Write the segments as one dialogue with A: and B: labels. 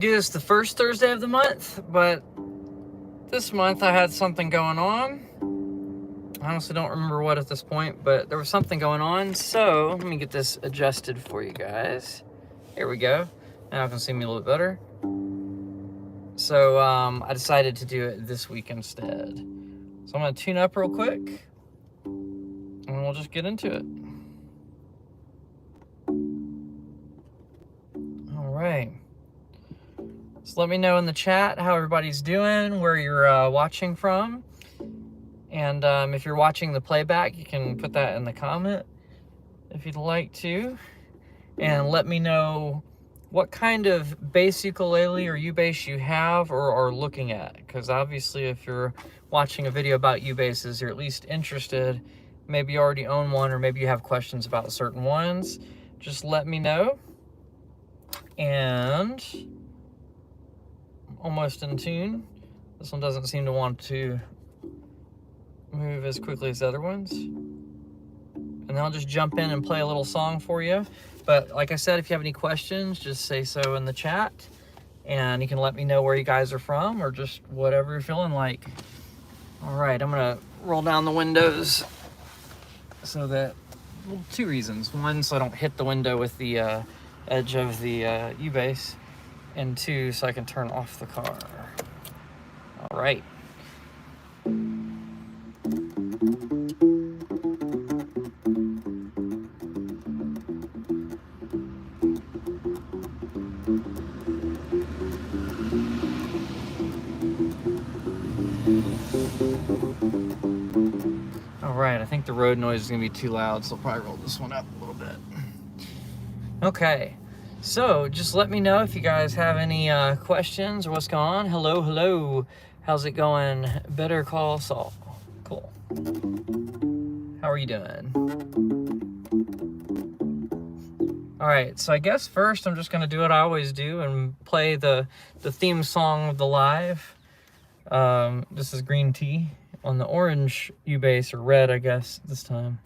A: Do this the first Thursday of the month, but this month I had something going on. I honestly don't remember what at this point, but there was something going on. So let me get this adjusted for you guys. Here we go. Now you can see me a little bit better. So I decided to do it this week instead. So I'm gonna tune up real quick and we'll just get into it. All right. So let me know in the chat how everybody's doing, where you're watching from. And if you're watching the playback, you can put that in the comment if you'd like to. And let me know what kind of bass ukulele or U-bass you have or are looking at. Because obviously if you're watching a video about U-basses, you're at least interested. Maybe you already own one, or maybe you have questions about certain ones. Just let me know. And almost in tune. This one doesn't seem to want to move as quickly as the other ones. And then I'll just jump in and play a little song for you. But like I said, if you have any questions, just say so in the chat. And you can let me know where you guys are from, or just whatever you're feeling like. All right, I'm gonna roll down the windows so that, well, two reasons. One, so I don't hit the window with the edge of the U-bass. And two, so I can turn off the car. All right. All right, I think the road noise is gonna be too loud, so I'll probably roll this one up a little bit. Okay. So just let me know if you guys have any questions or what's going on. Hello, hello. How's it going? Better Call Saul. Cool. How are you doing? All right, so I guess first I'm just gonna do what I always do and play the theme song of the live. This is Green Tea on the orange U-bass, or red, I guess, this time.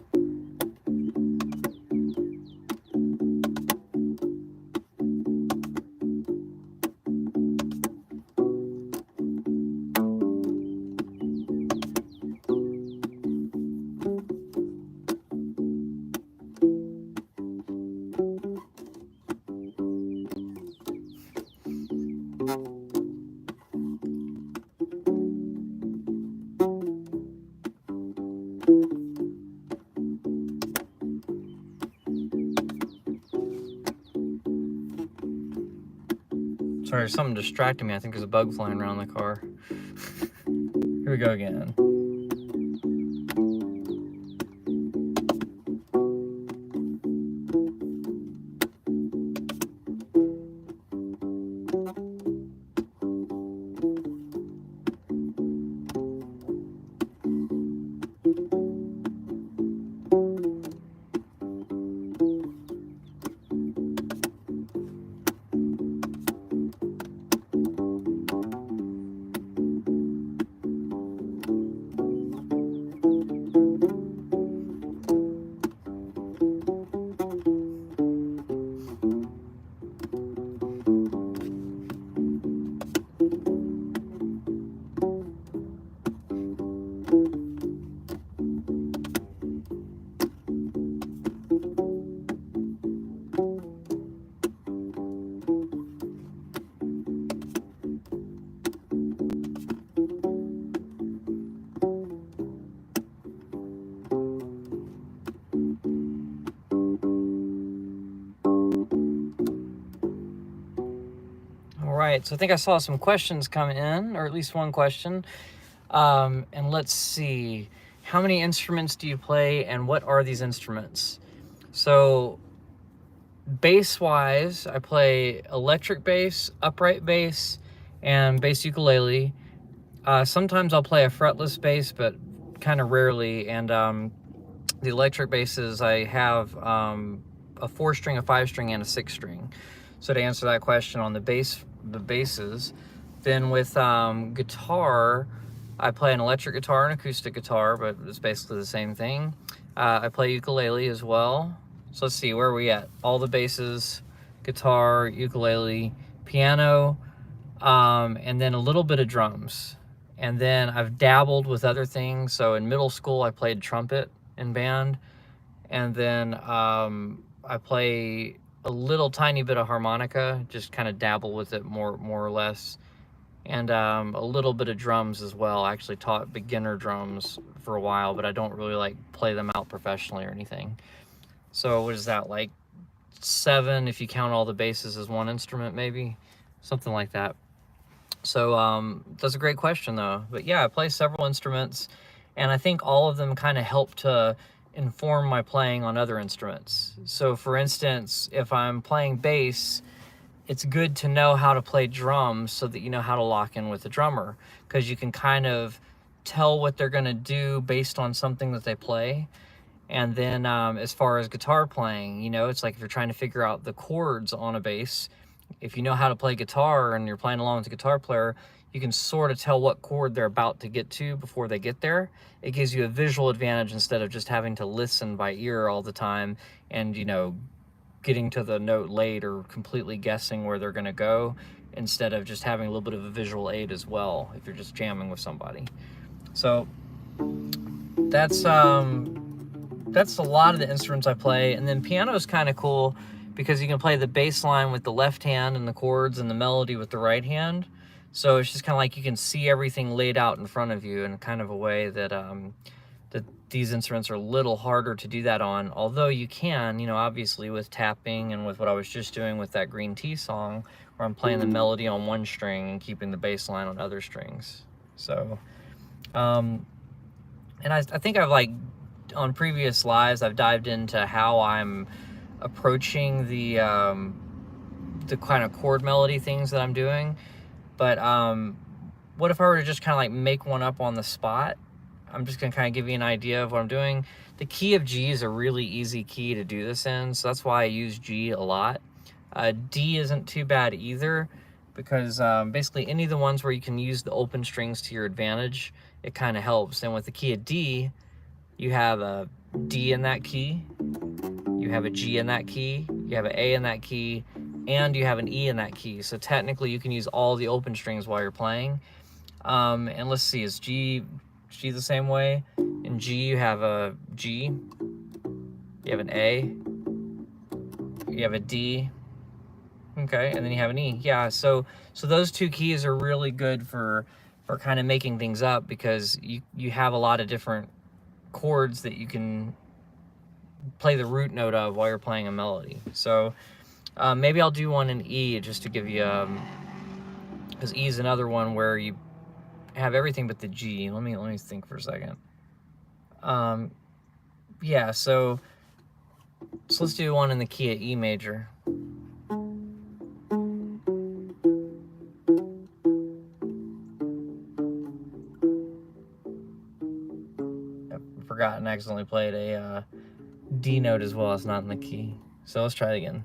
A: Sorry, there's something distracting me. I think there's a bug flying around the car. Here we go again. Right, so I think I saw some questions come in, or at least one question. And let's see, how many instruments do you play, and what are these instruments? So bass-wise, I play electric bass, upright bass, and bass ukulele. Sometimes I'll play a fretless bass, but kind of rarely. And the electric basses, I have a 4-string, a 5-string, and a 6-string. So to answer that question on the basses, then with guitar, I play an electric guitar and acoustic guitar, but it's basically the same thing. I play ukulele as well. So let's see, where are we at? All the basses, guitar, ukulele, piano, and then a little bit of drums. And then I've dabbled with other things. So in middle school, I played trumpet in band. And then I play a little tiny bit of harmonica, just kind of dabble with it more or less. And a little bit of drums as well. I actually taught beginner drums for a while, but I don't really like play them out professionally or anything. So what is that, like 7 if you count all the basses as one instrument, maybe? Something like that. So that's a great question though. But yeah, I play several instruments, and I think all of them kind of help to inform my playing on other instruments. So for instance, if I'm playing bass, it's good to know how to play drums so that you know how to lock in with the drummer, because you can kind of tell what they're going to do based on something that they play. And then as far as guitar playing, you know, it's like if you're trying to figure out the chords on a bass, if you know how to play guitar and you're playing along with the guitar player, you can sort of tell what chord they're about to get to before they get there. It gives you a visual advantage instead of just having to listen by ear all the time and, you know, getting to the note late or completely guessing where they're going to go, instead of just having a little bit of a visual aid as well if you're just jamming with somebody. So that's a lot of the instruments I play. And then piano is kind of cool because you can play the bass line with the left hand and the chords and the melody with the right hand. So it's just kind of like you can see everything laid out in front of you in kind of a way that that these instruments are a little harder to do that on. Although you can, you know, obviously with tapping and with what I was just doing with that green tea song, where I'm playing the melody on one string and keeping the bass line on other strings. So, and I think I've like, on previous lives, I've dived into how I'm approaching the kind of chord melody things that I'm doing. But what if I were to just kind of like make one up on the spot? I'm just gonna kind of give you an idea of what I'm doing. The key of G is a really easy key to do this in, so that's why I use G a lot. D isn't too bad either, because basically any of the ones where you can use the open strings to your advantage, it kind of helps. And with the key of D, you have a D in that key, you have a G in that key, you have an A in that key, and you have an E in that key. So technically you can use all the open strings while you're playing. And let's see, is G the same way? In G you have a G, you have an A, you have a D, okay, and then you have an E. Yeah, so those two keys are really good for kind of making things up, because you have a lot of different chords that you can play the root note of while you're playing a melody. So maybe I'll do one in E just to give you, because E is another one where you have everything but the G. Let me think for a second. Yeah, so let's do one in the key of E major. I've forgotten, I accidentally played a D note as well. It's not in the key. So let's try it again.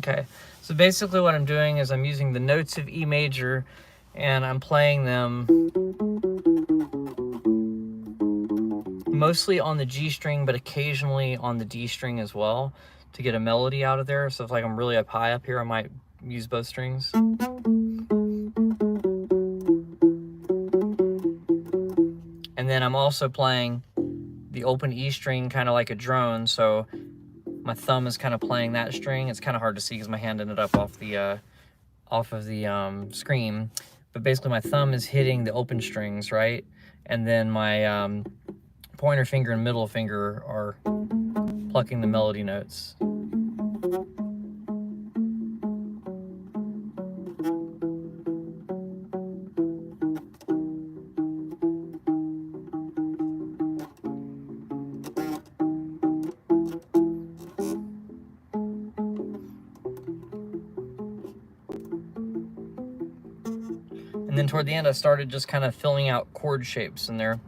A: Okay, so basically what I'm doing is I'm using the notes of E major and I'm playing them mostly on the G string, but occasionally on the D string as well to get a melody out of there. So if like I'm really up high up here, I might use both strings. And then I'm also playing the open E string kind of like a drone, so my thumb is kind of playing that string. It's kind of hard to see because my hand ended up off of the screen, but basically my thumb is hitting the open strings, right? And then my pointer finger and middle finger are plucking the melody notes. And then toward the end, I started just kind of filling out chord shapes in there.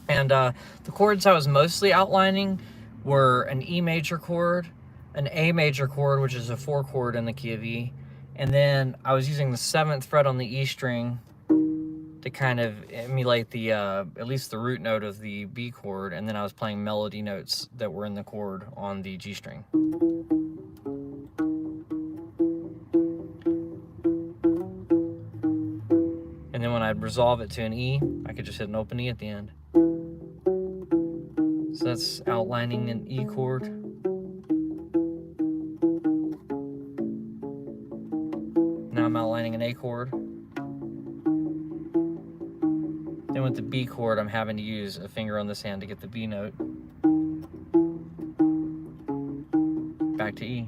A: And the chords I was mostly outlining were an E major chord, an A major chord, which is a 4 chord in the key of E, and then I was using the 7th fret on the E string to kind of emulate the at least the root note of the B chord, and then I was playing melody notes that were in the chord on the G string. And then when I'd resolve it to an E, I could just hit an open E at the end. So that's outlining an E chord. Now I'm outlining an A chord. Then with the B chord, I'm having to use a finger on this hand to get the B note. Back to E.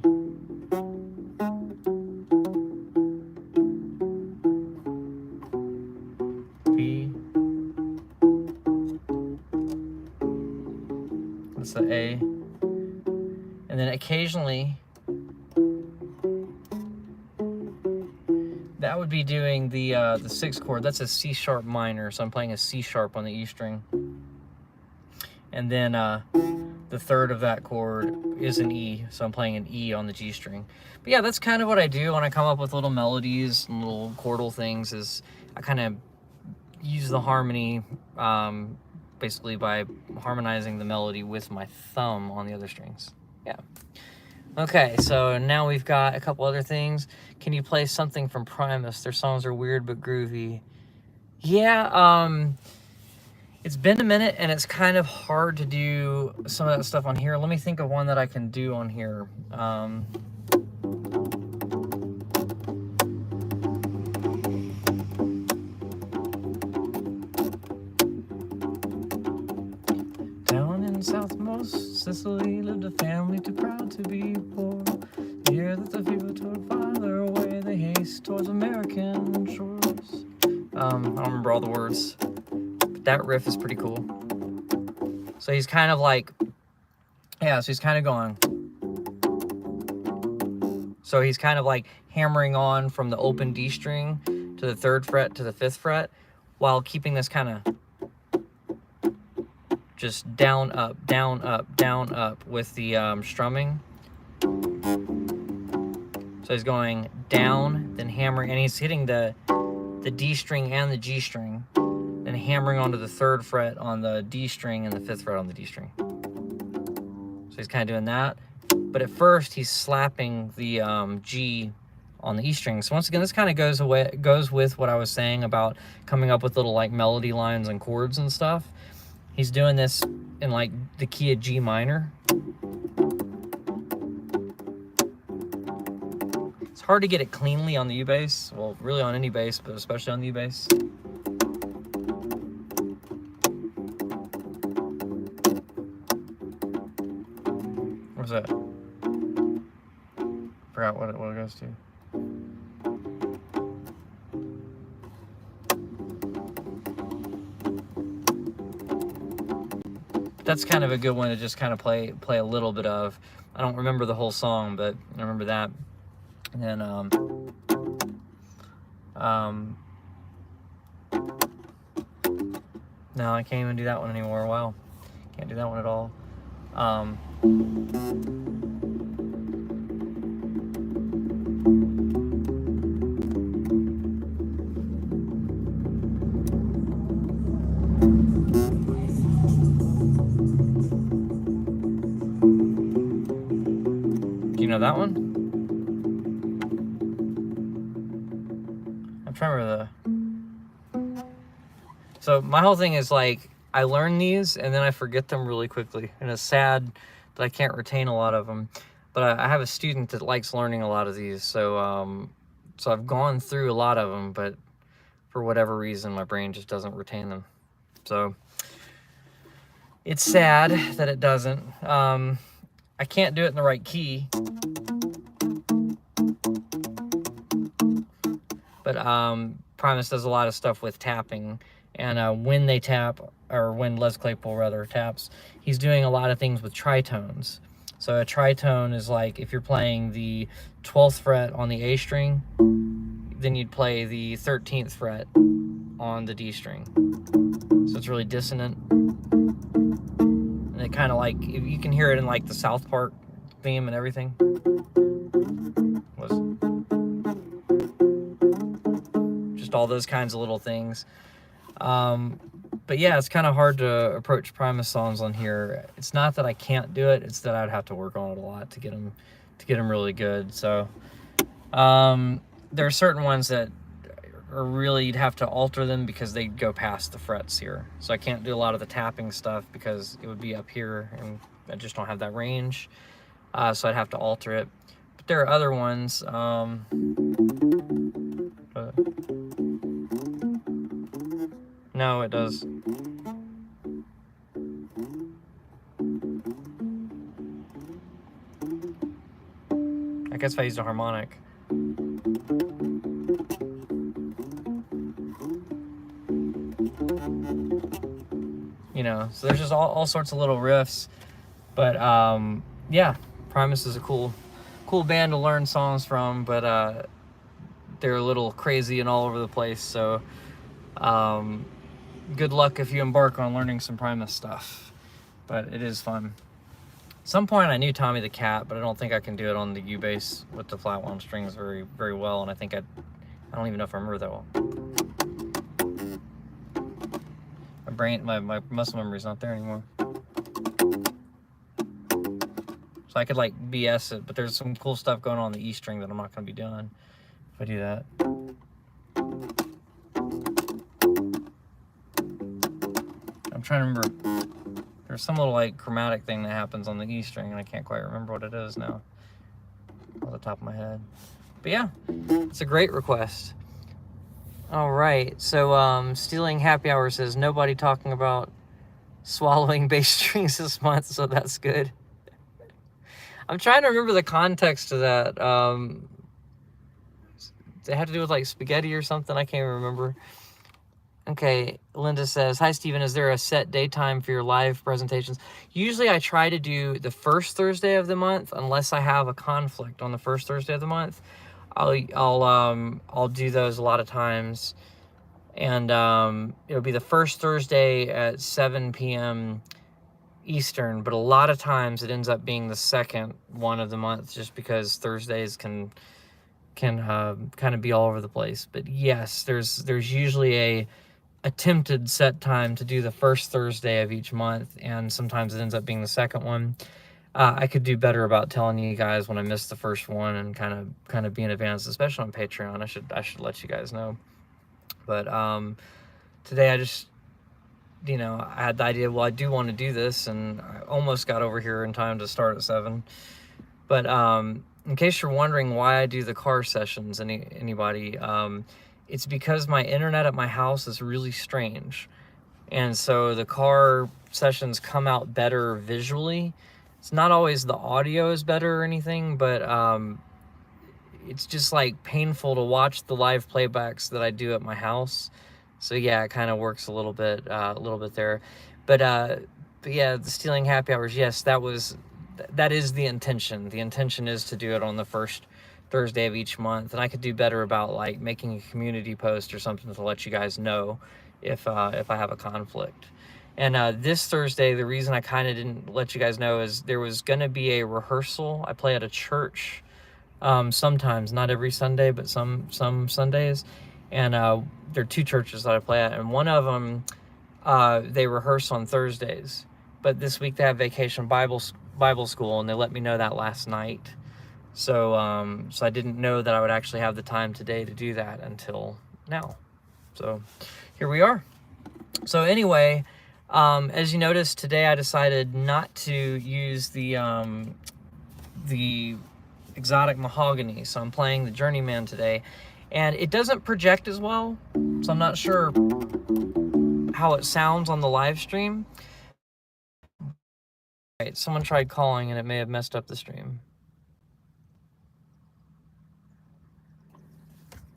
A: B. That's the A. And then occasionally, that would be doing the 6th chord. That's a C sharp minor, so I'm playing a C sharp on the E string. And then the 3rd of that chord is an E, so I'm playing an E on the G string. But yeah, that's kind of what I do when I come up with little melodies and little chordal things, is I kind of use the harmony basically by harmonizing the melody with my thumb on the other strings. Yeah. Okay, so now we've got a couple other things. Can you play something from Primus? Their songs are weird but groovy. Yeah, it's been a minute and it's kind of hard to do some of that stuff on here. Let me think of one that I can do on here. Down in southmost Sicily lived a family too proud to be poor. The year that the fever took farther away, they haste towards American shores. I don't remember all the words, but that riff is pretty cool. So he's kind of like, yeah, so he's kind of going. So he's kind of like hammering on from the open D string to the 3rd fret to the 5th fret, while keeping this kind of just down, up, down, up, down, up with the strumming. So he's going down, then hammering, and he's hitting the D string and the G string, and hammering onto the 3rd fret on the D string and the 5th fret on the D string. So he's kind of doing that. But at first, he's slapping the G on the E string. So once again, this kind of goes with what I was saying about coming up with little like melody lines and chords and stuff. He's doing this in like the key of G minor. It's hard to get it cleanly on the U bass. Well, really on any bass, but especially on the U bass. What's that? Forgot what it goes to. That's kind of a good one to just kind of play a little bit of. I don't remember the whole song, but I remember that. And then no, I can't even do that one anymore. Wow, can't do that one at all. Do you know that one? I'm trying to remember So my whole thing is like, I learn these and then I forget them really quickly. And it's sad that I can't retain a lot of them. But I have a student that likes learning a lot of these. So, so I've gone through a lot of them, but for whatever reason, my brain just doesn't retain them. So it's sad that it doesn't. I can't do it in the right key. But Primus does a lot of stuff with tapping. And when they tap, or when Les Claypool rather taps, he's doing a lot of things with tritones. So a tritone is like if you're playing the 12th fret on the A string, then you'd play the 13th fret on the D string. So it's really dissonant. And it kind of like, you can hear it in like the South Park theme and everything. Just all those kinds of little things. But yeah, it's kind of hard to approach Primus songs on here. It's not that I can't do it, it's that I'd have to work on it a lot to get them really good. So there are certain ones that are really, you'd have to alter them because they go past the frets here. So I can't do a lot of the tapping stuff because it would be up here and I just don't have that range. So I'd have to alter it. But there are other ones. No, it does. I guess if I used a harmonic. You know, so there's just all sorts of little riffs. But yeah, Primus is a cool band to learn songs from, but they're a little crazy and all over the place. So good luck if you embark on learning some Primus stuff, but it is fun. At some point I knew Tommy the Cat, but I don't think I can do it on the U bass with the flat wound strings very, very well, and I think I don't even know if I remember that well. My brain, my muscle memory's not there anymore. So I could like BS it, but there's some cool stuff going on the E string that I'm not going to be doing if I do that. I'm trying to remember. There's some little like chromatic thing that happens on the E string, and I can't quite remember what it is now off the top of my head. But yeah, it's a great request. All right, so Stealing Happy Hour says nobody talking about swallowing bass strings this month, so that's good. I'm trying to remember the context of that. It had to do with like spaghetti or something. I can't remember. Okay, Linda says, hi, Steven. Is there a set daytime for your live presentations? Usually I try to do the first Thursday of the month, unless I have a conflict on the first Thursday of the month. I'll do those a lot of times. And it'll be the first Thursday at 7 p.m. Eastern, but a lot of times it ends up being the second one of the month, just because Thursdays can kind of be all over the place. But yes, there's usually a attempted set time to do the first Thursday of each month, and sometimes it ends up being the second one. I could do better about telling you guys when I miss the first one and kind of be in advance, especially on Patreon. I should let you guys know. But today I just, you know, I had the idea, well, I do want to do this, and I almost got over here in time to start at 7. But in case you're wondering why I do the car sessions, anybody, it's because my internet at my house is really strange. And so the car sessions come out better visually. It's not always the audio is better or anything, but it's just like painful to watch the live playbacks that I do at my house. So yeah, it kind of works a little bit there. But yeah, the Stealing Happy Hours, yes, that is the intention. The intention is to do it on the first Thursday of each month, and I could do better about like making a community post or something to let you guys know if I have a conflict. And this Thursday, the reason I kind of didn't let you guys know is there was going to be a rehearsal. I play at a church sometimes, not every Sunday, but some Sundays. And there are 2 churches that I play at, and one of them, they rehearse on Thursdays. But this week they have Vacation Bible School, and they let me know that last night. So, so I didn't know that I would actually have the time today to do that until now. So here we are. So anyway, as you noticed today, I decided not to use the exotic mahogany. So I'm playing the Journeyman today, and it doesn't project as well. So I'm not sure how it sounds on the live stream. Right, someone tried calling and it may have messed up the stream.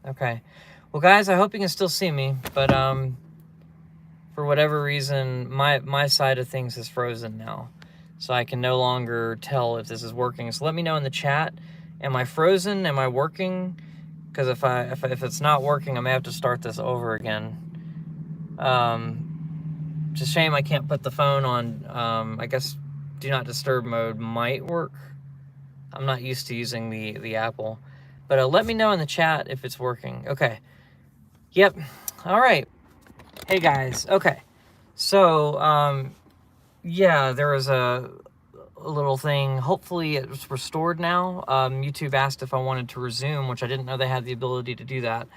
A: Okay. Well, guys, I hope you can still see me, but for whatever reason, my side of things is frozen now. So I can no longer tell if this is working. So let me know in the chat. Am I frozen? Am I working? Because if it's not working, I may have to start this over again. It's a shame I can't put the phone on, I guess do not disturb mode might work. I'm not used to using the Apple. But let me know in the chat if it's working. Okay. Yep. All right. Hey guys. Okay. So, yeah, there was a little thing. Hopefully it's restored now. YouTube asked if I wanted to resume, which I didn't know they had the ability to do that.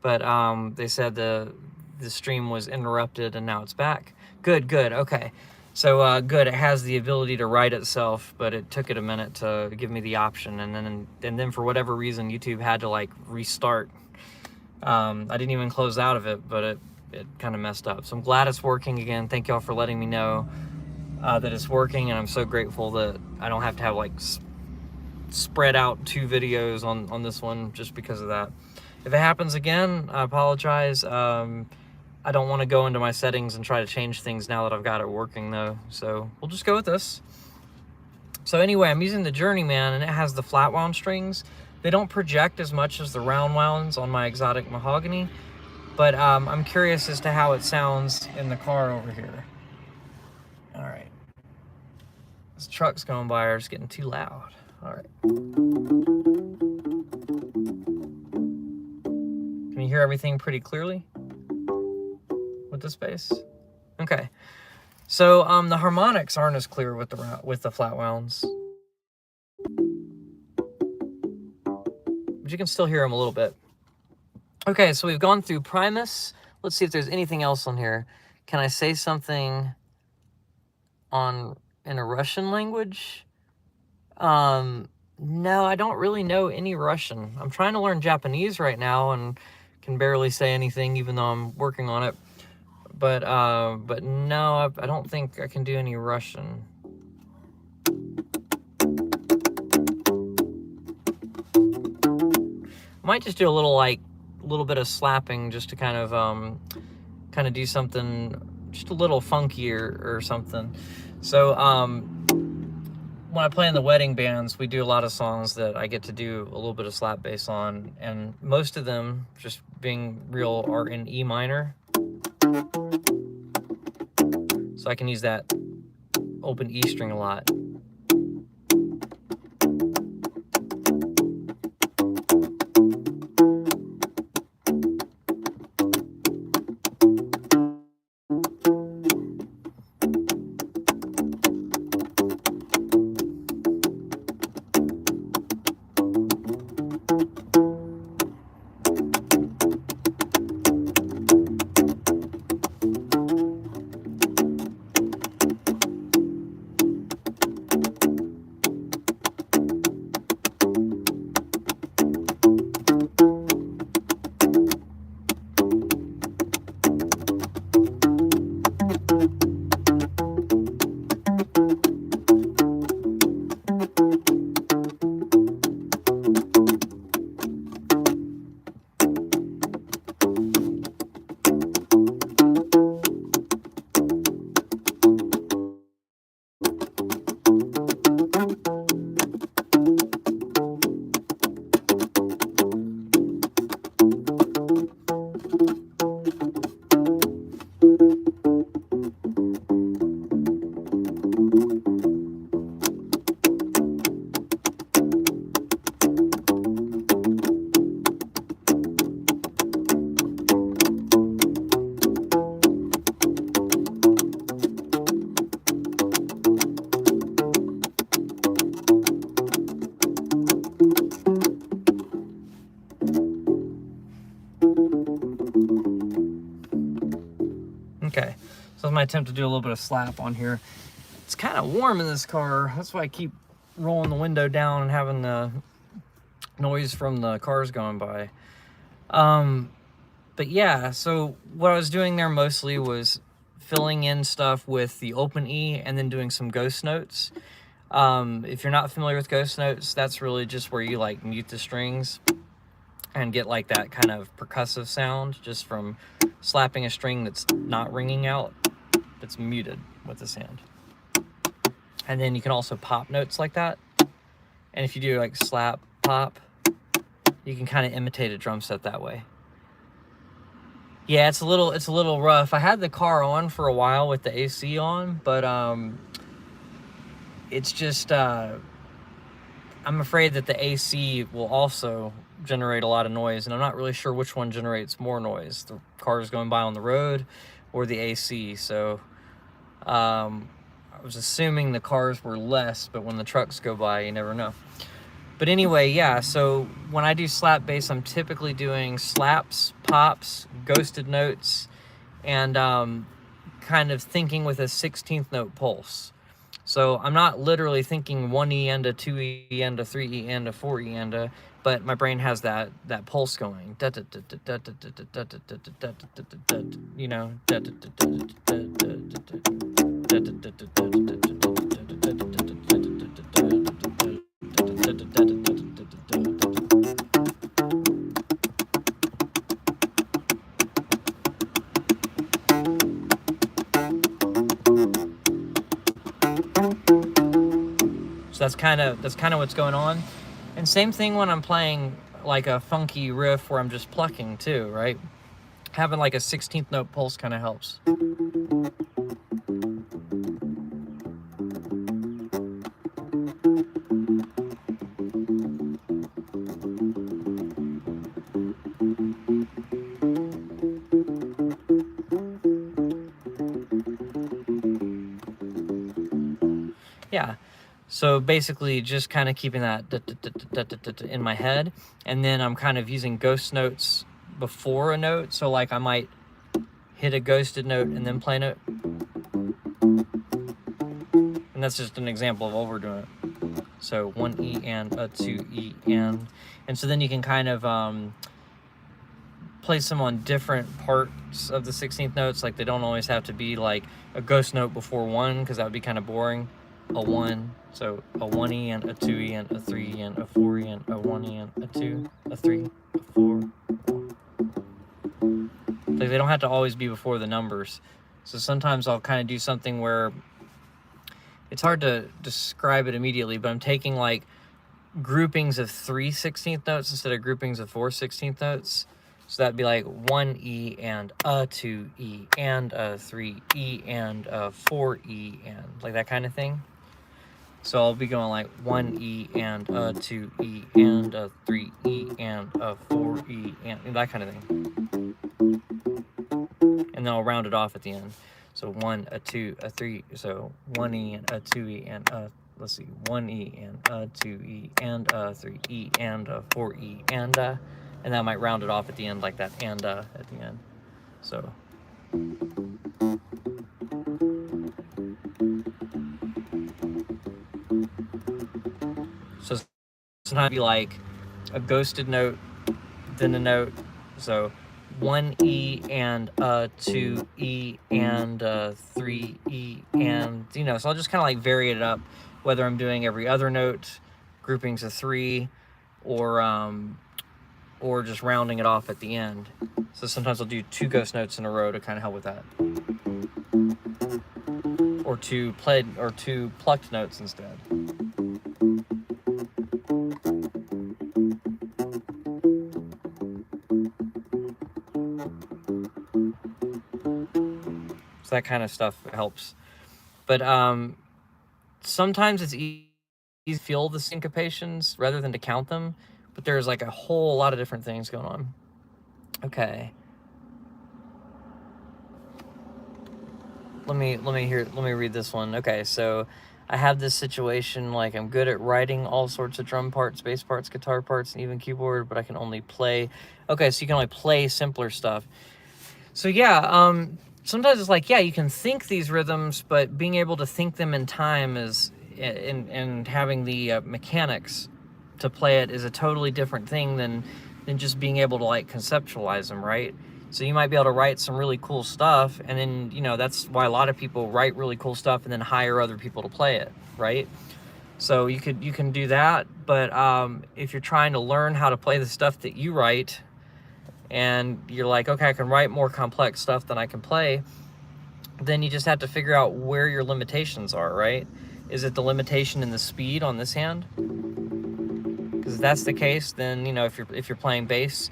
A: But they said the stream was interrupted and now it's back. Good. Okay. So good. It has the ability to right itself, but it took it a minute to give me the option, and then for whatever reason YouTube had to like restart. I didn't even close out of it, but it kind of messed up. So I'm glad it's working again. Thank y'all for letting me know that it's working, and I'm so grateful that I don't have to have like spread out 2 videos on this one just because of that. If it happens again, I apologize. I don't want to go into my settings and try to change things now that I've got it working though. So we'll just go with this. So anyway, I'm using the Journeyman, and it has the flat wound strings. They don't project as much as the round wounds on my exotic mahogany, but I'm curious as to how it sounds in the car over here. All right. This truck's going by are just getting too loud. All right. Can you hear everything pretty clearly with this bass? Okay. So the harmonics aren't as clear with the flat wounds, but you can still hear them a little bit. Okay, so we've gone through Primus. Let's see if there's anything else on here. Can I say something in a Russian language? No, I don't really know any Russian. I'm trying to learn Japanese right now and can barely say anything, even though I'm working on it. But no, I don't think I can do any Russian. I might just do a little bit of slapping just to kind of do something just a little funkier or something. So when I play in the wedding bands, we do a lot of songs that I get to do a little bit of slap bass on, and most of them, just being real, are in E minor. So I can use that open E string a lot. my attempt to do a little bit of slap on here. It's kind of warm in this car. That's why I keep rolling the window down and having the noise from the cars going by. But yeah, so what I was doing there mostly was filling in stuff with the open E and then doing some ghost notes. If you're not familiar with ghost notes, that's really just where you like mute the strings and get like that kind of percussive sound just from slapping a string that's not ringing out, that's muted with this hand. And then you can also pop notes like that. And if you do like slap, pop, you can kind of imitate a drum set that way. Yeah, it's a little rough. I had the car on for a while with the AC on, but it's just I'm afraid that the AC will also generate a lot of noise, and I'm not really sure which one generates more noise, the cars going by on the road or the AC. So I was assuming the cars were less, but when the trucks go by, you never know. But anyway, yeah, so when I do slap bass, I'm typically doing slaps, pops, ghosted notes, and kind of thinking with a 16th note pulse. So I'm not literally thinking 1E and a 2E and a 3E and a 4E and a, but my brain has that pulse going. You know. So that's kind of what's going on. And same thing when I'm playing like a funky riff where I'm just plucking too, right? Having like a 16th note pulse kind of helps. Yeah. So basically just kind of keeping that in my head, and then I'm kind of using ghost notes before a note. So like I might hit a ghosted note and then play a note. And that's just an example of overdoing it. So 1E and a 2E and so then you can kind of place them on different parts of the 16th notes. Like they don't always have to be like a ghost note before 1, because that would be kind of boring. A 1, so a 1E and a 2E and a 3E and a 4E and a 1E and a 2, a 3, a 4. Like they don't have to always be before the numbers. So sometimes I'll kind of do something where it's hard to describe it immediately, but I'm taking like groupings of 3 16th notes instead of groupings of 4 16th notes. So that'd be like 1E and a 2E and a 3E and a 4E and like that kind of thing. So I'll be going like 1E and a 2E and a 3E and a 4E and that kind of thing. And then I'll round it off at the end. So 1, a 2, a 3, so 1E and a 2E and a, let's see, 1E and a 2E and a 3E and a 4E and that might round it off at the end like that and at the end. So. So sometimes be like a ghosted note, then a note. So 1E and a 2E and a 3E and, you know, so I'll just kind of like vary it up, whether I'm doing every other note, groupings of 3, or just rounding it off at the end. So sometimes I'll do 2 ghost notes in a row to kind of help with that. Or 2 plucked notes instead. So that kind of stuff helps. But sometimes it's easy to feel the syncopations rather than to count them. But there's like a whole lot of different things going on. Okay. Let me read this one. Okay, so I have this situation like I'm good at writing all sorts of drum parts, bass parts, guitar parts, and even keyboard, but I can only play. Okay, so you can only play simpler stuff. So yeah, sometimes it's like, yeah, you can think these rhythms, but being able to think them in time is, and having the mechanics to play it is a totally different thing than just being able to like conceptualize them, right? So you might be able to write some really cool stuff, and then, you know, that's why a lot of people write really cool stuff and then hire other people to play it, right? So you can do that, but if you're trying to learn how to play the stuff that you write, and you're like, okay, I can write more complex stuff than I can play, then you just have to figure out where your limitations are, right? Is it the limitation in the speed on this hand? Because if that's the case, then, you know, if you're playing bass,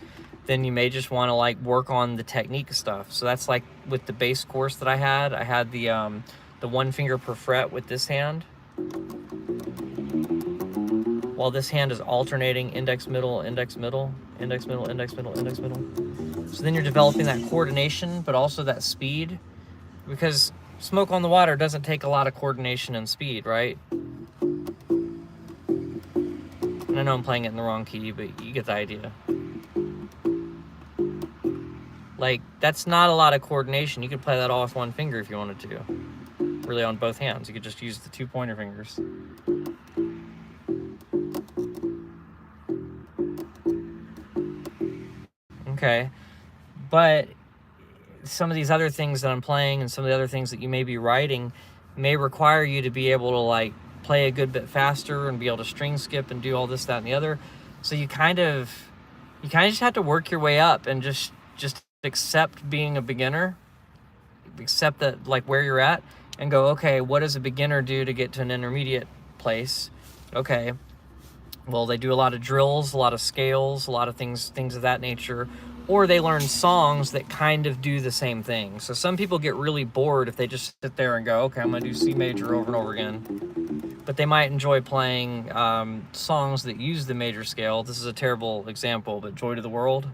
A: then you may just want to like work on the technique stuff. So that's like with the bass course that I had the 1 finger per fret with this hand, while this hand is alternating index middle, index middle, index middle, index middle, index middle. So then you're developing that coordination, but also that speed, because Smoke on the Water doesn't take a lot of coordination and speed, right? And I know I'm playing it in the wrong key, but you get the idea. Like, that's not a lot of coordination. You could play that all with 1 finger if you wanted to. Really, on both hands. You could just use the 2 pointer fingers. Okay. But some of these other things that I'm playing and some of the other things that you may be writing may require you to be able to like play a good bit faster and be able to string skip and do all this, that, and the other. So you kind of just have to work your way up and just accept being a beginner, accept that like where you're at, and go, okay, what does a beginner do to get to an intermediate place? Okay, well, they do a lot of drills, a lot of scales, a lot of things of that nature, or they learn songs that kind of do the same thing. So some people get really bored if they just sit there and go, okay, I'm gonna do C major over and over again. But they might enjoy playing songs that use the major scale. This is a terrible example, but Joy to the World.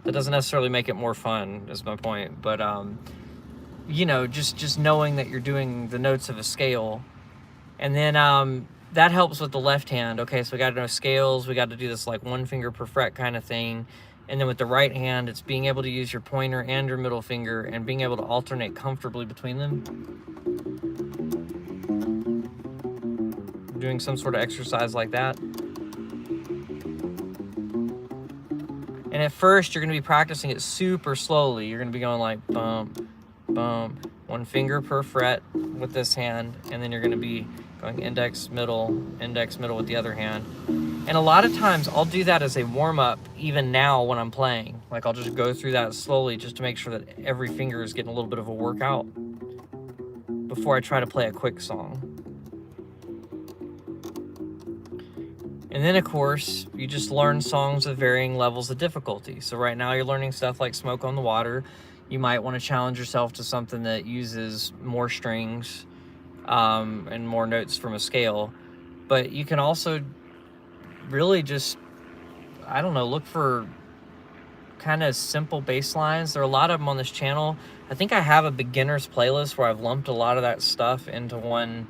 A: That doesn't necessarily make it more fun, is my point. But, you know, just knowing that you're doing the notes of a scale. And then that helps with the left hand. Okay, so we got to know scales. We got to do this like 1 finger per fret kind of thing. And then with the right hand, it's being able to use your pointer and your middle finger and being able to alternate comfortably between them. Doing some sort of exercise like that. And at first, you're going to be practicing it super slowly. You're going to be going like bump, bump, 1 finger per fret with this hand, and then you're going to be going index, middle with the other hand. And a lot of times, I'll do that as a warm-up even now when I'm playing. Like, I'll just go through that slowly just to make sure that every finger is getting a little bit of a workout before I try to play a quick song. And then, of course, you just learn songs of varying levels of difficulty. So right now you're learning stuff like Smoke on the Water. You might want to challenge yourself to something that uses more strings and more notes from a scale. But you can also really just, I don't know, look for kind of simple bass lines. There are a lot of them on this channel. I think I have a beginner's playlist where I've lumped a lot of that stuff into one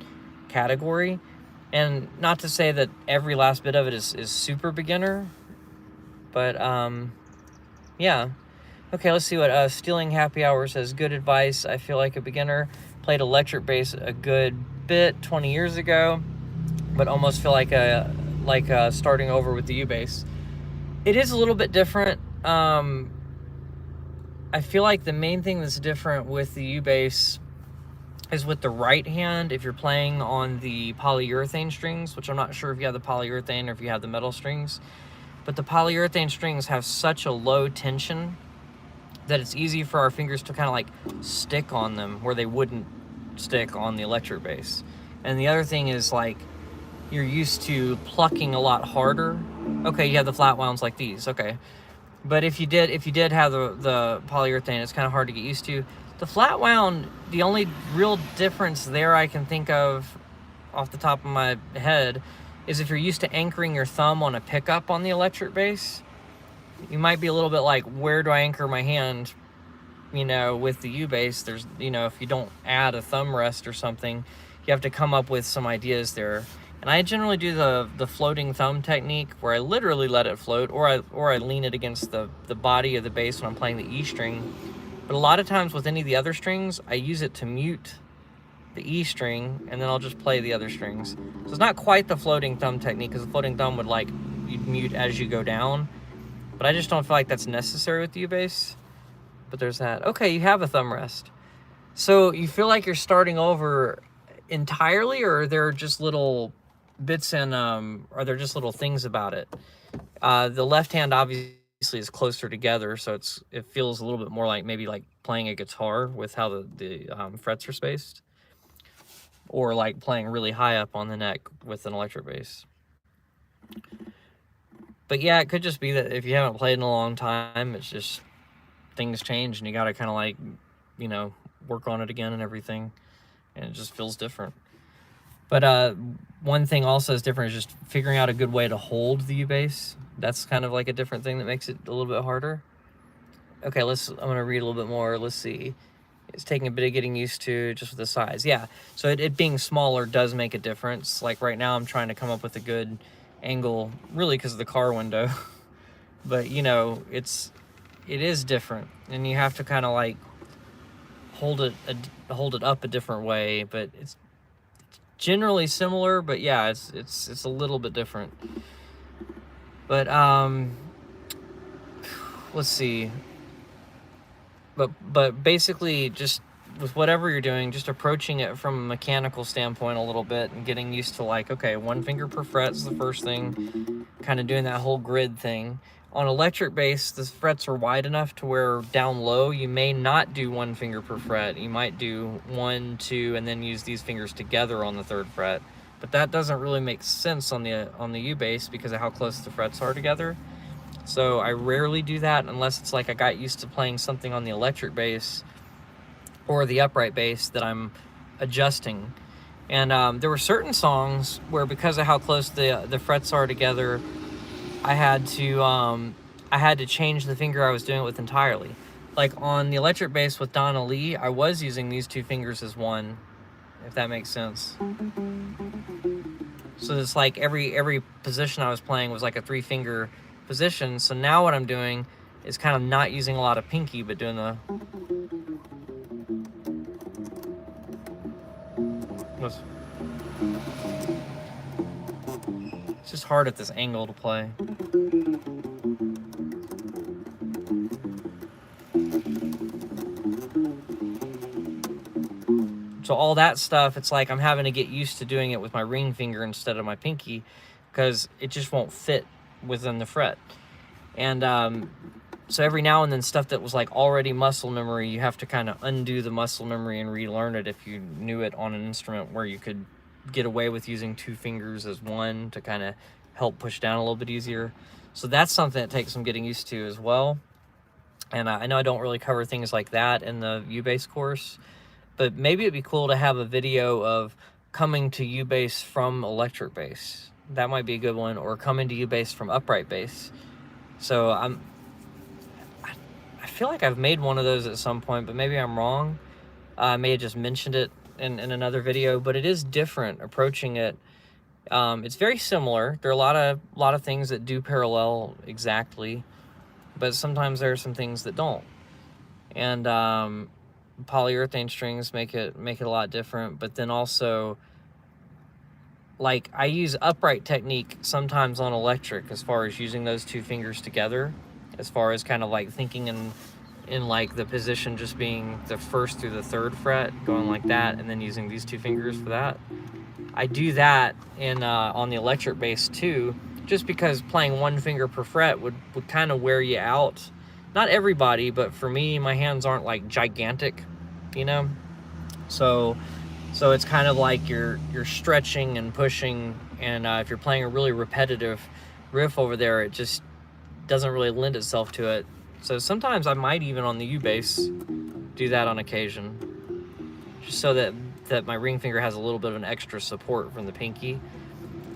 A: category. And not to say that every last bit of it is super beginner, but yeah. Okay, let's see what Stealing Happy Hour says. Good advice. I feel like a beginner. Played electric bass a good bit 20 years ago, but almost feel like starting over with the U-bass. It is a little bit different. I feel like the main thing that's different with the U-bass is with the right hand. If you're playing on the polyurethane strings, which I'm not sure if you have the polyurethane or if you have the metal strings, but the polyurethane strings have such a low tension that it's easy for our fingers to kind of like stick on them where they wouldn't stick on the electric bass. And the other thing is, like, you're used to plucking a lot harder. Okay, you have the flat wounds like these, okay. But if you did have the polyurethane, it's kind of hard to get used to. The flat wound, the only real difference there I can think of off the top of my head is if you're used to anchoring your thumb on a pickup on the electric bass, you might be a little bit like, where do I anchor my hand? You know, with the U-bass, there's, you know, if you don't add a thumb rest or something, you have to come up with some ideas there. And I generally do the floating thumb technique where I literally let it float, or I lean it against the body of the bass when I'm playing the E string, But a lot of times with any of the other strings, I use it to mute the E string, and then I'll just play the other strings. So it's not quite the floating thumb technique, because the floating thumb would like, you'd mute as you go down. But I just don't feel like that's necessary with the U-bass. But there's that. Okay, you have a thumb rest. So you feel like you're starting over entirely, or are there just little bits and are there just little things about it? The left hand obviously is closer together, so it feels a little bit more like maybe like playing a guitar with how the frets are spaced, or like playing really high up on the neck with an electric bass. But yeah, it could just be that if you haven't played in a long time, it's just things change and you got to kind of like, you know, work on it again and everything, and it just feels different. But one thing also is different is just figuring out a good way to hold the U-bass. That's kind of like a different thing that makes it a little bit harder. Okay, I'm gonna read a little bit more. Let's see. It's taking a bit of getting used to just with the size. Yeah, so it being smaller does make a difference. Like right now I'm trying to come up with a good angle, really because of the car window. But you know, it is different, and you have to kind of like hold it up a different way, but it's generally similar, but yeah, it's a little bit different. But let's see. But basically, just with whatever you're doing, just approaching it from a mechanical standpoint a little bit and getting used to like, okay, 1 finger per fret is the first thing, kind of doing that whole grid thing. On electric bass, the frets are wide enough to where down low, you may not do 1 finger per fret. You might do 1, 2, and then use these fingers together on the 3rd fret. But that doesn't really make sense on the U-bass because of how close the frets are together. So I rarely do that unless it's like I got used to playing something on the electric bass or the upright bass that I'm adjusting. And there were certain songs where, because of how close the frets are together, I had to change the finger I was doing it with entirely. Like on the electric bass with Donna Lee, I was using these 2 fingers as one, if that makes sense. So it's like every position I was playing was like a 3-finger position. So now what I'm doing is kind of not using a lot of pinky, but doing the... It's just hard at this angle to play. So all that stuff, it's like I'm having to get used to doing it with my ring finger instead of my pinky, because it just won't fit within the fret. And so every now and then, stuff that was like already muscle memory, you have to kind of undo the muscle memory and relearn it if you knew it on an instrument where you could get away with using 2 fingers as one to kind of help push down a little bit easier. So that's something that takes some getting used to as well. And I know I don't really cover things like that in the U-bass course, but maybe it'd be cool to have a video of coming to U-bass from electric bass. That might be a good one, or coming to U-bass from upright bass. So I feel like I've made one of those at some point, but maybe I'm wrong. I may have just mentioned it in another video, but it is different approaching it. It's very similar. There are a lot of things that do parallel exactly, but sometimes there are some things that don't. And polyurethane strings make it a lot different. But then also, like, I use upright technique sometimes on electric, as far as using those 2 fingers together, as far as kind of like thinking in like the position just being the 1st through the 3rd fret, going like that, and then using these 2 fingers for that. I do that on the electric bass too, just because playing 1 finger per fret would kind of wear you out. Not everybody, but for me, my hands aren't like gigantic, you know? So it's kind of like you're stretching and pushing, and if you're playing a really repetitive riff over there, it just doesn't really lend itself to it. So sometimes I might even on the U-bass do that on occasion, just so that my ring finger has a little bit of an extra support from the pinky.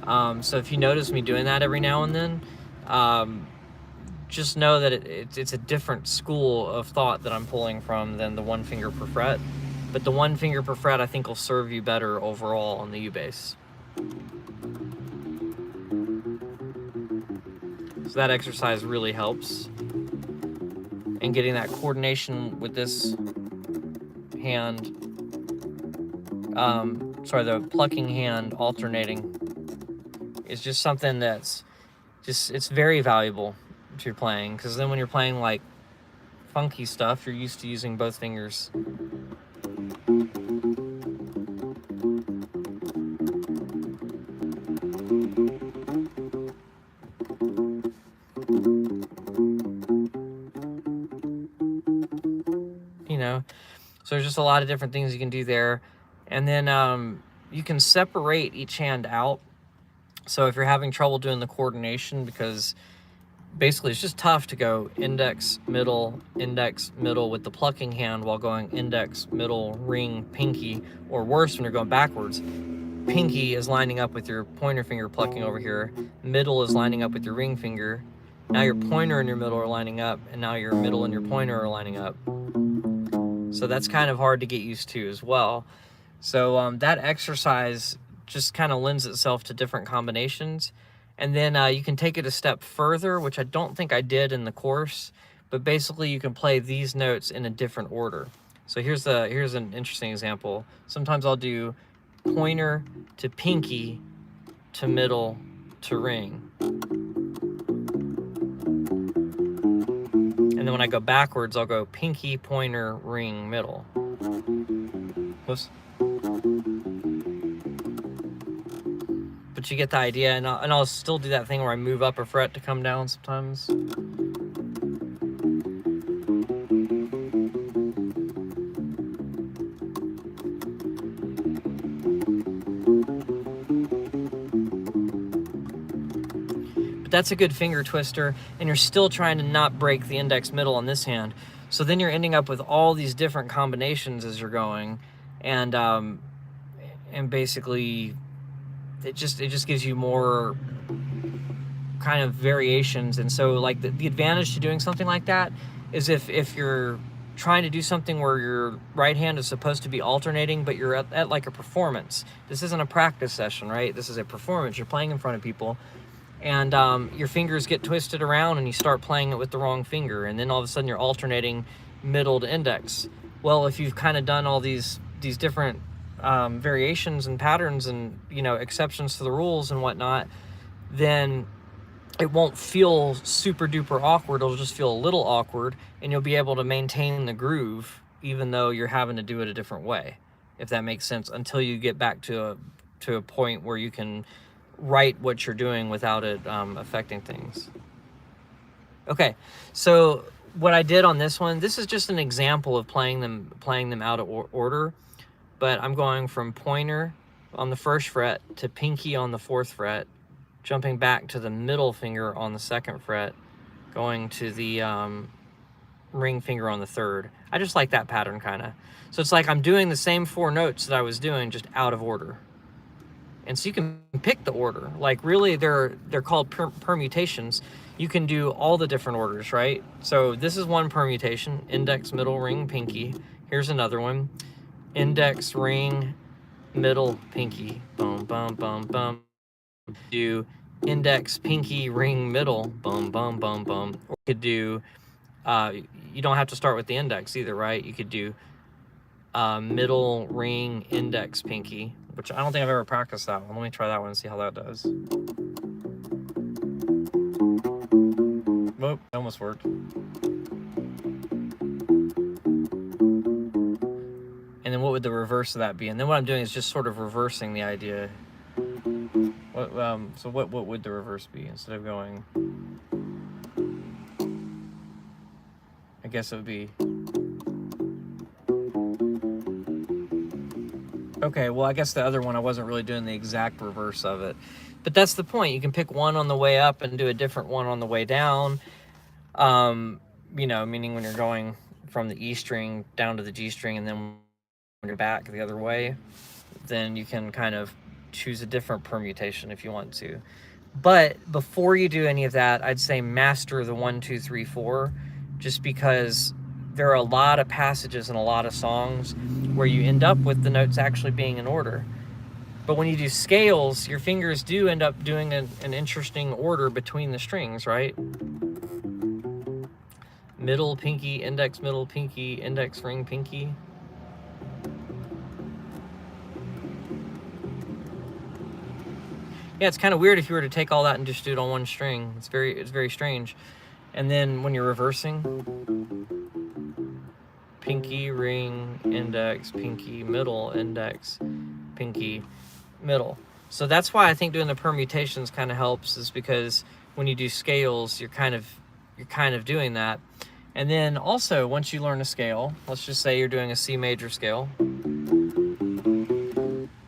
A: So if you notice me doing that every now and then, just know that it's a different school of thought that I'm pulling from than the 1 finger per fret. But the 1 finger per fret, I think, will serve you better overall on the U-bass. So that exercise really helps. and getting that coordination with this hand, sorry, the plucking hand alternating is just something that's it's very valuable if you're playing, because then when you're playing like funky stuff, you're used to using both fingers. You know, so there's just a lot of different things you can do there. And then you can separate each hand out. So if you're having trouble doing the coordination, because basically it's just tough to go index, middle with the plucking hand while going index, middle, ring, pinky, or worse when you're going backwards. Pinky is lining up with your pointer finger plucking over here. Middle is lining up with your ring finger. Now your pointer and your middle are lining up, and now your middle and your pointer are lining up. So that's kind of hard to get used to as well. So that exercise just kind of lends itself to different combinations. And then you can take it a step further, which I don't think I did in the course, but basically you can play these notes in a different order. So here's an interesting example. Sometimes I'll do pointer to pinky to middle to ring. And then when I go backwards, I'll go pinky, pointer, ring, middle. Whoops. But you get the idea, and I'll still do that thing where I move up a fret to come down sometimes. But that's a good finger twister, and you're still trying to not break the index middle on this hand. So then you're ending up with all these different combinations as you're going, and basically it just gives you more kind of variations. And so like the advantage to doing something like that is if you're trying to do something where your right hand is supposed to be alternating, but you're at like a performance. This isn't a practice session, right? This is a performance. You're playing in front of people, and your fingers get twisted around and you start playing it with the wrong finger, and then all of a sudden you're alternating middle to index. Well, if you've kind of done all these different variations and patterns and, you know, exceptions to the rules and whatnot, then it won't feel super duper awkward. It'll just feel a little awkward, and you'll be able to maintain the groove even though you're having to do it a different way, if that makes sense, until you get back to a point where you can write what you're doing without it affecting things. Okay, so what I did on this one, this is just an example of playing them out of order, but I'm going from pointer on the 1st fret to pinky on the 4th fret, jumping back to the middle finger on the 2nd fret, going to the ring finger on the 3rd. I just like that pattern kind of. So it's like I'm doing the same 4 notes that I was doing, just out of order. And so you can pick the order. Like really, they're called permutations. You can do all the different orders, right? So this is one permutation: index, middle, ring, pinky. Here's another one: index, ring, middle, pinky. Boom, bum, bum, bum. Do index, pinky, ring, middle. Bum, bum, bum, bum. Or you could do, you don't have to start with the index either, right? You could do middle, ring, index, pinky, which I don't think I've ever practiced that one. Let me try that one and see how that does. Whoop, that almost worked. And then what would the reverse of that be? And then what I'm doing is just sort of reversing the idea. So what would the reverse be instead of going? I guess it would be. Okay, well, I guess the other one I wasn't really doing the exact reverse of it. But that's the point. You can pick one on the way up and do a different one on the way down. You know, meaning when you're going from the E string down to the G string, and then when you're back the other way, then you can kind of choose a different permutation if you want to. But before you do any of that, I'd say master the 1, 2, 3, 4, just because there are a lot of passages and a lot of songs where you end up with the notes actually being in order. But when you do scales, your fingers do end up doing an interesting order between the strings, right? middle, pinky, index, middle, pinky, index, ring, pinky. Yeah, it's kind of weird if you were to take all that and just do it on one string. It's very strange. And then when you're reversing, pinky, ring, index, pinky, middle, index, pinky, middle. So that's why I think doing the permutations kind of helps, is because when you do scales, you're kind of doing that. And then also, once you learn a scale, let's just say you're doing a C major scale,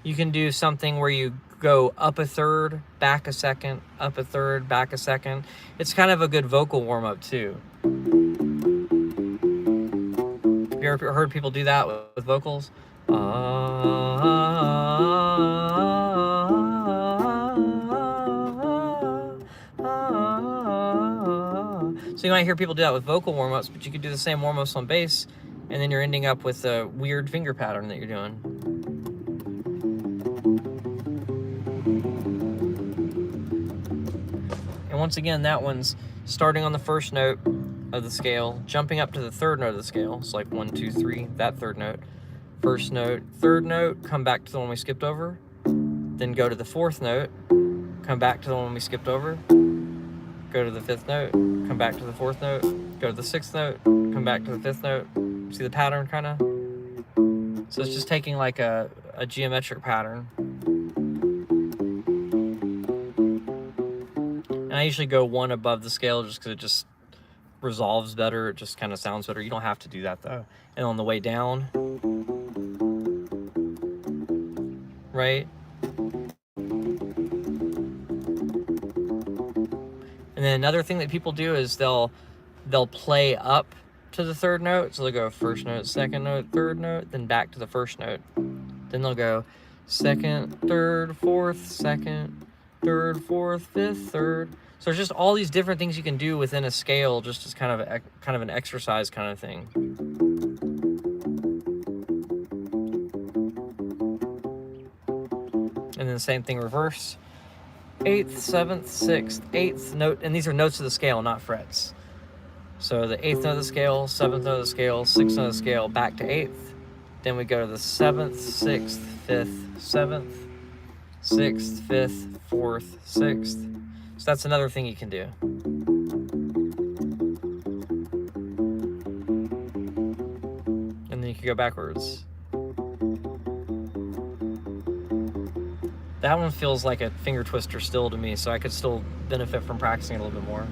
A: you can do something where you go up a third, back a second, up a third, back a second. It's kind of a good vocal warm-up too. Have you ever heard people do that with vocals? So you might hear people do that with vocal warm-ups, but you could do the same warm-ups on bass, and then you're ending up with a weird finger pattern that you're doing. And once again, that one's starting on the first note of the scale, jumping up to the third note of the scale. It's like 1, 2, 3, that third note. First note, third note, come back to the one we skipped over. Then go to the fourth note, come back to the one we skipped over. Go to the fifth note, come back to the fourth note. Go to the sixth note, come back to the fifth note. See the pattern, kind of? So it's just taking like a geometric pattern. And I usually go one above the scale just because it just resolves better. It just kind of sounds better. You don't have to do that though. And on the way down, right? And then another thing that people do is they'll play up to the third note. So they'll go first note, second note, third note, then back to the first note. Then they'll go second, third, fourth, second, third, fourth, fifth, third. So there's just all these different things you can do within a scale, just as kind of an exercise kind of thing. And then the same thing reverse. 8th, 7th, 6th, 8th note, and these are notes of the scale, not frets. So the 8th note of the scale, 7th note of the scale, 6th note of the scale, back to 8th. Then we go to the 7th, 6th, 5th, 7th, 6th, 5th, 4th, 6th. So that's another thing you can do. And then you can go backwards. That one feels like a finger twister still to me, so I could still benefit from practicing it a little bit more.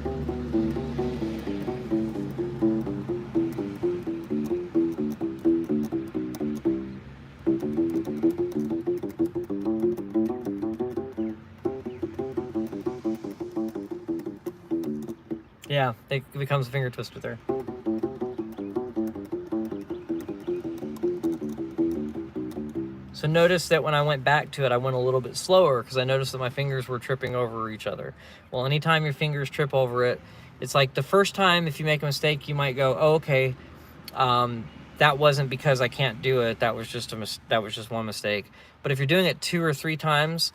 A: Yeah, it becomes a finger twister there. So notice that when I went back to it, I went a little bit slower because I noticed that my fingers were tripping over each other. Well, anytime your fingers trip over it, it's like the first time if you make a mistake, you might go, oh, okay, that wasn't because I can't do it. That was just one mistake. But if you're doing it 2 or 3 times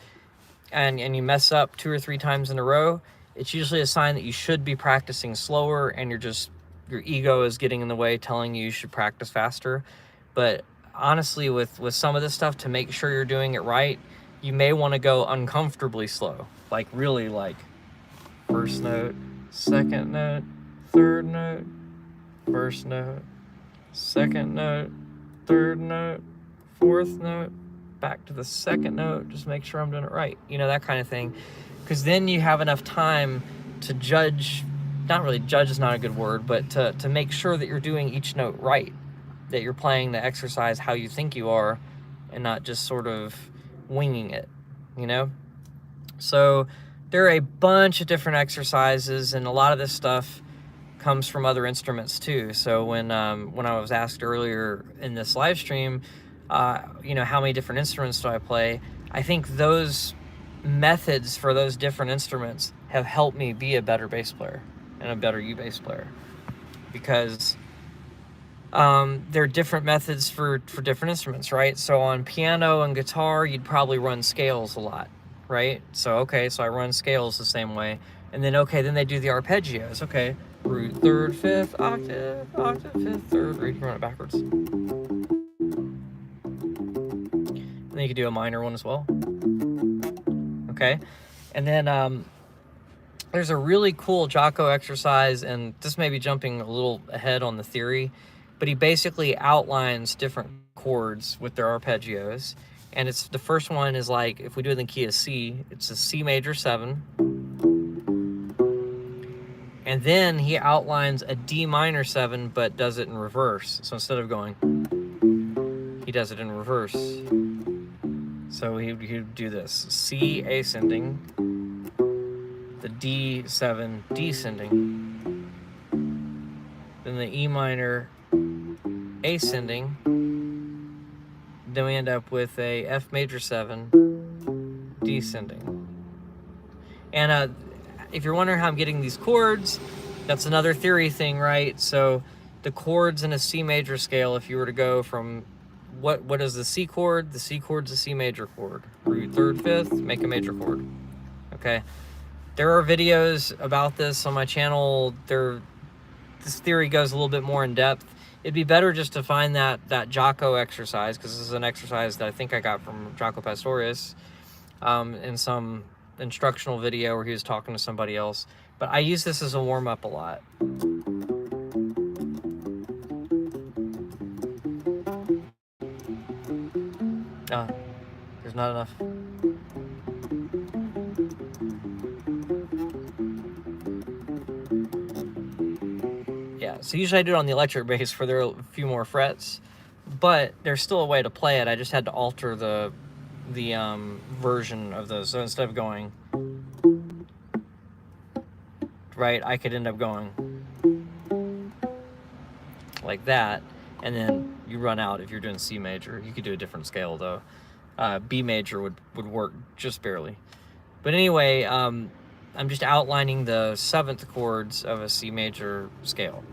A: and you mess up 2 or 3 times in a row, it's usually a sign that you should be practicing slower and your ego is getting in the way, telling you should practice faster. But honestly, with some of this stuff, to make sure you're doing it right, you may want to go uncomfortably slow. Like really like first note, second note, third note, first note, second note, third note, fourth note, back to the second note, just make sure I'm doing it right. You know, that kind of thing. Because then you have enough time to judge, not really judge is not a good word, but to make sure that you're doing each note right, that you're playing the exercise how you think you are and not just sort of winging it, you know? So there are a bunch of different exercises, and a lot of this stuff comes from other instruments too. So when I was asked earlier in this live stream, you know, how many different instruments do I play? I think those methods for those different instruments have helped me be a better bass player and a better U-bass player, because there are different methods for different instruments, right? So on piano and guitar, you'd probably run scales a lot. right? So, okay, so I run scales the same way. And then, okay, then they do the arpeggios. Okay, root, third, fifth, octave, octave, fifth, third, root. You run it backwards. And then you can do a minor one as well. Okay, and then there's a really cool Jocko exercise, and this may be jumping a little ahead on the theory, but he basically outlines different chords with their arpeggios. And it's the first one is like, if we do it in the key of C, it's a C major 7. And then he outlines a D minor 7, but does it in reverse. So instead of going, he does it in reverse. So he'd do this: C ascending, the D7 descending, then the E minor ascending, then we end up with a F major 7 descending. And if you're wondering how I'm getting these chords, that's another theory thing, right? So the chords in a C major scale, if you were to go from what is the C chord? The C chord's a C major chord. Root, third, fifth, make a major chord. Okay. There are videos about this on my channel. This theory goes a little bit more in depth. It'd be better just to find that Jocko exercise, because this is an exercise that I think I got from Jocko Pastorius in some instructional video where he was talking to somebody else. But I use this as a warm-up a lot. There's not enough. Yeah, so usually I do it on the electric bass for there are a few more frets, but there's still a way to play it. I just had to alter the version of those. So instead of going right, I could end up going like that, and then you run out if you're doing C major. You could do a different scale though. B major would work just barely. But anyway, I'm just outlining the 7th chords of a C major scale.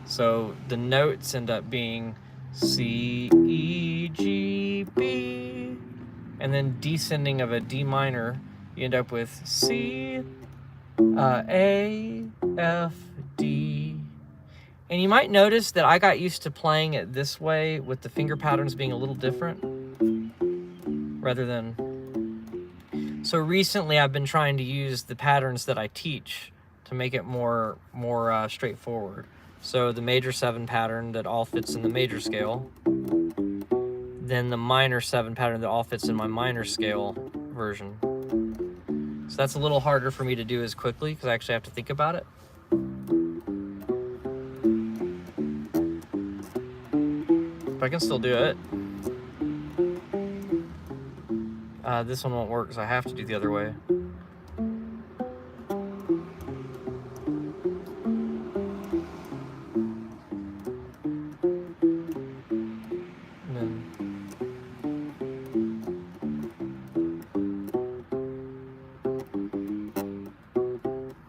A: So the notes end up being C, E, G, B, and then descending of a D minor, you end up with C, A, F, D. And you might notice that I got used to playing it this way with the finger patterns being a little different rather than... So recently I've been trying to use the patterns that I teach to make it more straightforward. So the major 7 pattern that all fits in the major scale, then the minor 7 pattern that all fits in my minor scale version. So that's a little harder for me to do as quickly because I actually have to think about it. But I can still do it. This one won't work, so I have to do the other way.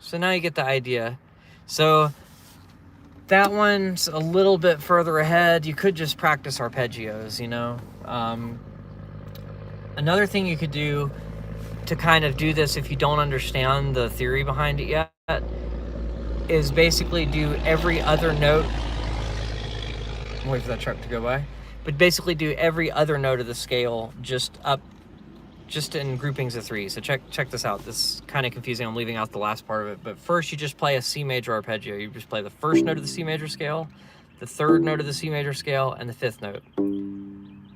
A: So now you get the idea. So that one's a little bit further ahead. You could just practice arpeggios, you know. Another thing you could do to kind of do this if you don't understand the theory behind it yet is basically do every other note. Wait for that truck to go by. But basically do every other note of the scale just in groupings of 3. So check this out. This is kind of confusing. I'm leaving out the last part of it. But first you just play a C major arpeggio. You just play the first note of the C major scale, the 3rd note of the C major scale, and the 5th note.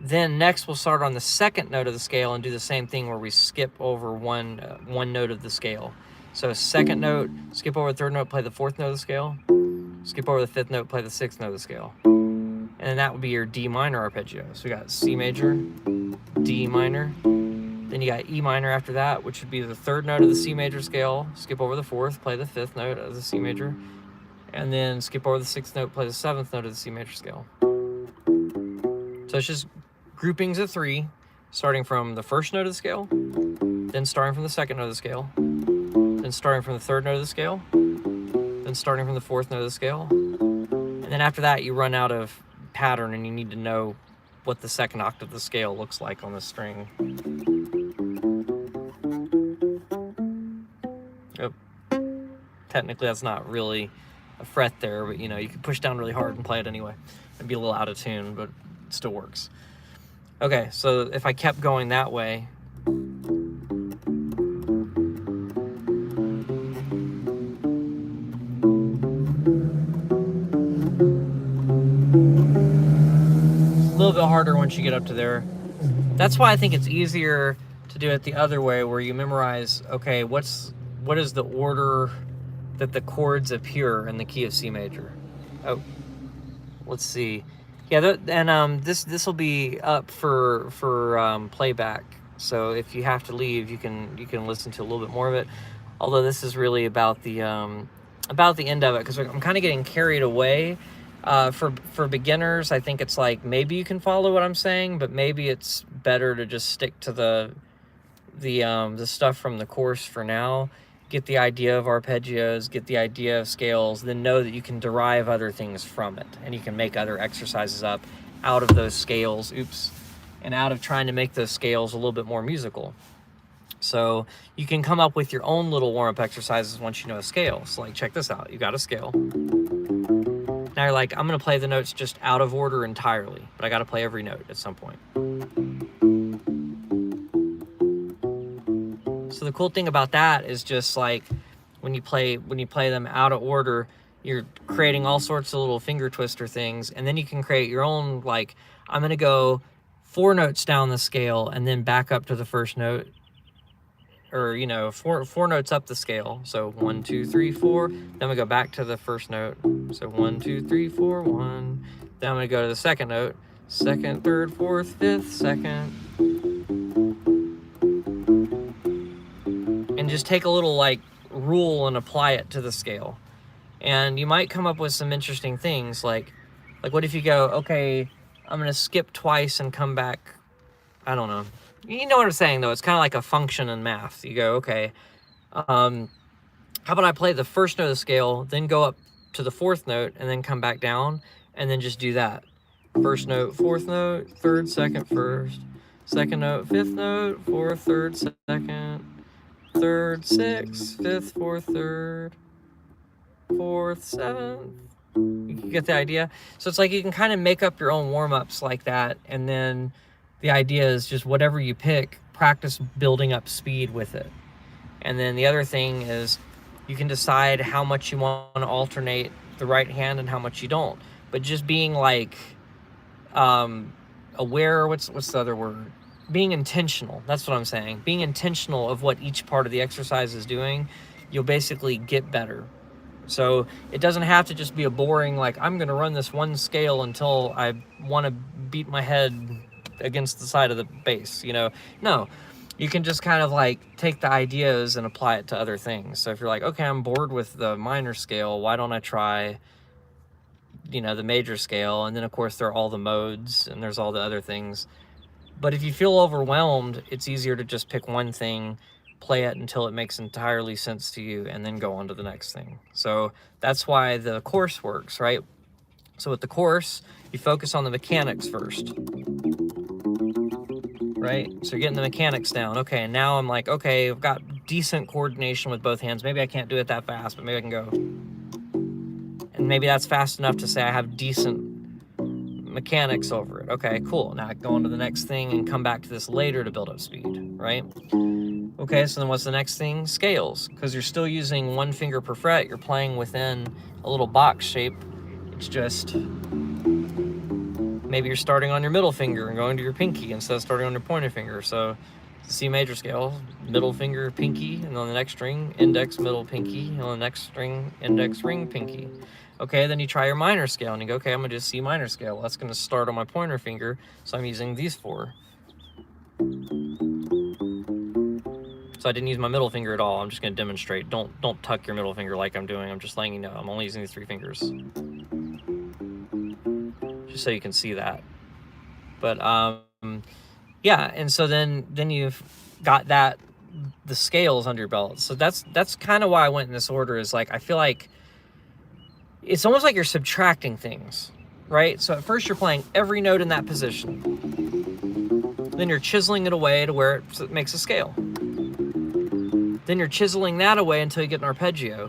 A: Then next we'll start on the 2nd note of the scale and do the same thing where we skip over one note of the scale. So 2nd note, skip over the 3rd note, play the 4th note of the scale, skip over the 5th note, play the 6th note of the scale. And then that would be your D minor arpeggio. So we got C major, D minor, then you got E minor after that, which would be the 3rd note of the C major scale, skip over the 4th, play the 5th note of the C major, and then skip over the 6th note, play the 7th note of the C major scale. So it's just groupings of 3, starting from the 1st note of the scale, then starting from the 2nd note of the scale, then starting from the 3rd note of the scale, then starting from the 4th note of the scale, and then after that you run out of pattern and you need to know what the 2nd octave of the scale looks like on the string. technically that's not really a fret there, but you know, you can push down really hard and play it anyway. It'd be a little out of tune, but it still works. Okay, so if I kept going that way, a little bit harder once you get up to there. That's why I think it's easier to do it the other way, where you memorize, okay, what is the order that the chords appear in the key of C major. Oh, let's see. Yeah, and this will be up for playback. So if you have to leave, you can listen to a little bit more of it. Although this is really about the end of it, because I'm kind of getting carried away. For beginners, I think it's like maybe you can follow what I'm saying, but maybe it's better to just stick to the stuff from the course for now. Get the idea of arpeggios, get the idea of scales, then know that you can derive other things from it, and you can make other exercises up out of those scales, and out of trying to make those scales a little bit more musical. So you can come up with your own little warm-up exercises once you know a scale. So like, check this out. You got a scale. Now you're like, I'm gonna play the notes just out of order entirely, but I gotta play every note at some point. So the cool thing about that is just like when you play them out of order, you're creating all sorts of little finger twister things, and then you can create your own, like, I'm gonna go 4 notes down the scale and then back up to the first note, or you know, four notes up the scale. So 1, 2, 3, 4. Then we go back to the first note. So 1, 2, 3, 4, 1. Then I'm gonna go to the second note, second, third, fourth, fifth, second. And just take a little like rule and apply it to the scale. And you might come up with some interesting things, like what if you go, okay, I'm gonna skip twice and come back, I don't know. You know what I'm saying though, it's kind of like a function in math. You go, okay, how about I play the first note of the scale, then go up to the 4th note and then come back down, and then just do that. First note, 4th note, 3rd, 2nd, 1st, 2nd note, 5th note, 4th, 3rd, 2nd, 3rd, 6th, 5th, 4th, 3rd, 4th, 7th. You get the idea? So it's like you can kind of make up your own warm-ups like that, and then the idea is just whatever you pick, practice building up speed with it. And then the other thing is you can decide how much you want to alternate the right hand and how much you don't. But just being like aware, what's the other word? Being intentional. That's what I'm saying. Being intentional of what each part of the exercise is doing, you'll basically get better. So it doesn't have to just be a boring, like, I'm going to run this one scale until I want to beat my head against the side of the bass, you know? No, you can just kind of like take the ideas and apply it to other things. So if you're like, okay, I'm bored with the minor scale, why don't I try, you know, the major scale? And then of course there are all the modes and there's all the other things. But if you feel overwhelmed, it's easier to just pick one thing, play it until it makes entirely sense to you, and then go on to the next thing. So that's why the course works, right? So with the course, you focus on the mechanics first, right? So you're getting the mechanics down. Okay, and now I'm like, okay, I've got decent coordination with both hands. Maybe I can't do it that fast, but maybe I can go. And maybe that's fast enough to say I have decent mechanics over it. Okay, cool. Now I can go on to the next thing and come back to this later to build up speed, right? Okay, so then what's the next thing? Scales. Because you're still using one finger per fret. You're playing within a little box shape. It's just, maybe you're starting on your middle finger and going to your pinky instead of starting on your pointer finger. So the C major scale, middle finger, pinky, and on the next string, index, middle, pinky, and on the next string, index, ring, pinky. Okay, then you try your minor scale and you go, okay, I'm gonna do C minor scale. Well, that's gonna start on my pointer finger, so I'm using these 4. So I didn't use my middle finger at all. I'm just gonna demonstrate. Don't tuck your middle finger like I'm doing. I'm just letting you know I'm only using these 3 fingers. Just so you can see that. But yeah, and so then you've got the scales under your belt. So that's kind of why I went in this order, is like, I feel like it's almost like you're subtracting things, right? So at first you're playing every note in that position. Then you're chiseling it away to where it makes a scale. Then you're chiseling that away until you get an arpeggio.